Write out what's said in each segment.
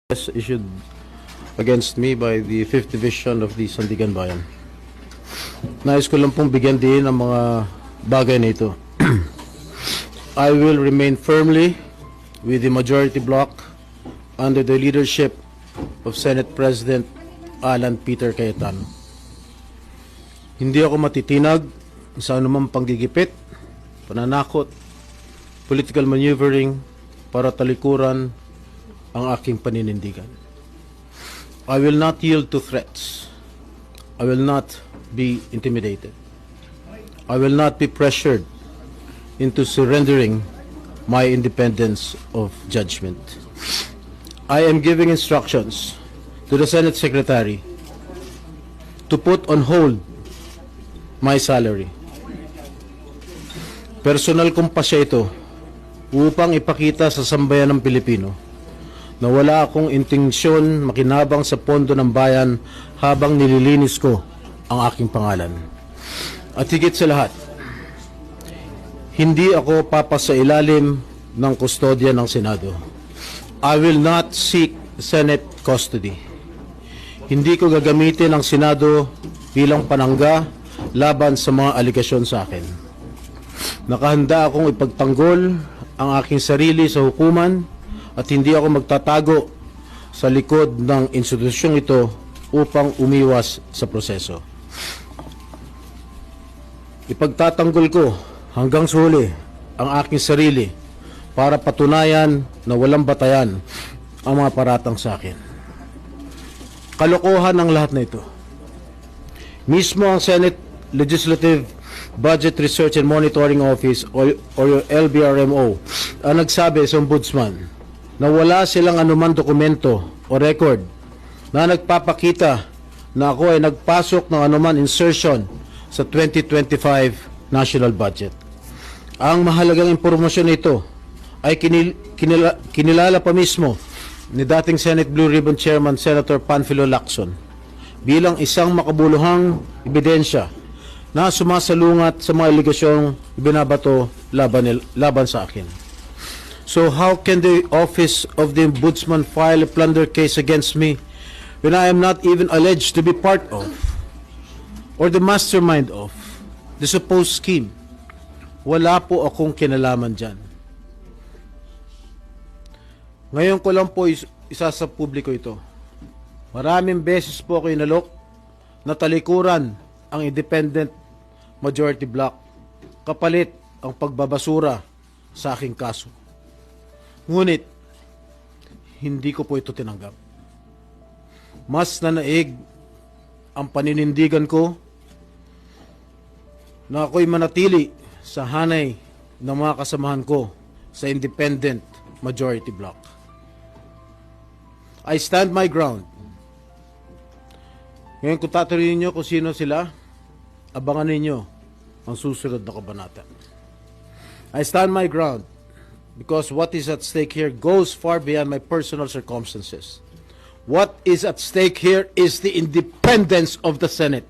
Issued against me by the 5th Division of the Sandigan Bayan. Nais ko lang pong bigyan din ang mga bagay na ito. I will remain firmly with the majority bloc under the leadership of Senate President Alan Peter Cayetano. Hindi ako matitinag sa anumang panggigipit, pananakot, political maneuvering para talikuran ang aking paninindigan. I will not yield to threats. I will not be intimidated. I will not be pressured into surrendering my independence of judgment. I am giving instructions to the Senate Secretary to put on hold my salary. Personal kong pasya ito upang ipakita sa sambayan ng Pilipino na wala akong intensyon makinabang sa pondo ng bayan habang nililinis ko ang aking pangalan. At higit sa lahat, hindi ako papasailalim ng kustodya ng Senado. I will not seek Senate custody. Hindi ko gagamitin ang Senado bilang panangga laban sa mga aligasyon sa akin. Nakahanda akong ipagtanggol ang aking sarili sa hukuman at hindi ako magtatago sa likod ng institusyong ito upang umiwas sa proseso. Ipagtatanggol ko hanggang sa huli ang aking sarili para patunayan na walang batayan ang mga paratang sa akin. Kalokohan ang lahat na ito. Mismo ang Senate Legislative Budget Research and Monitoring Office or LBRMO ang nagsabi sa Ombudsman na wala silang anumang dokumento o record na nagpapakita na ako ay nagpasok ng anuman insertion sa 2025 national budget. Ang mahalagang impormasyon nito ay kinilala pa mismo ni dating Senate Blue Ribbon Chairman Senator Panfilo Lacson bilang isang makabuluhang ebidensya na sumasalungat sa mga aligasyong binabato laban sa akin. So how can the office of the Ombudsman file a plunder case against me when I am not even alleged to be part of or the mastermind of the supposed scheme? Wala po akong kinalaman dyan. Ngayon ko lang po isa sa publiko ito. Maraming beses po ako inalok na talikuran ang independent majority bloc kapalit ang pagbabasura sa aking kaso. Ngunit, hindi ko po ito tinanggap. Mas nanaig ang paninindigan ko na ako'y manatili sa hanay ng mga kasamahan ko sa independent majority bloc. I stand my ground. Ngayon kung tatanungin niyo kung sino sila, abangan ninyo ang susunod na kabanata. I stand my ground because what is at stake here goes far beyond my personal circumstances. What is at stake here is the independence of the Senate.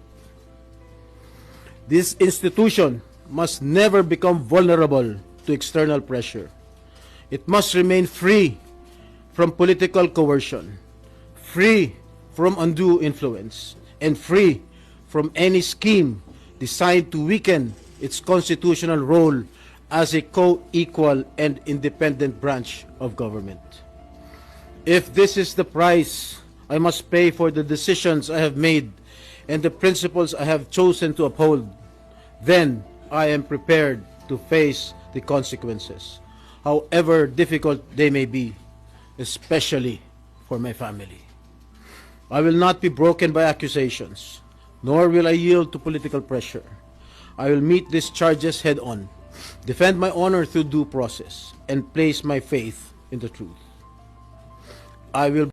This institution must never become vulnerable to external pressure. It must remain free from political coercion, free from undue influence, and free from any scheme designed to weaken its constitutional role as a co-equal and independent branch of government. If this is the price I must pay for the decisions I have made and the principles I have chosen to uphold, then I am prepared to face the consequences, however difficult they may be, especially for my family. I will not be broken by accusations, nor will I yield to political pressure. I will meet these charges head-on, defend my honor through due process, and place my faith in the truth. I will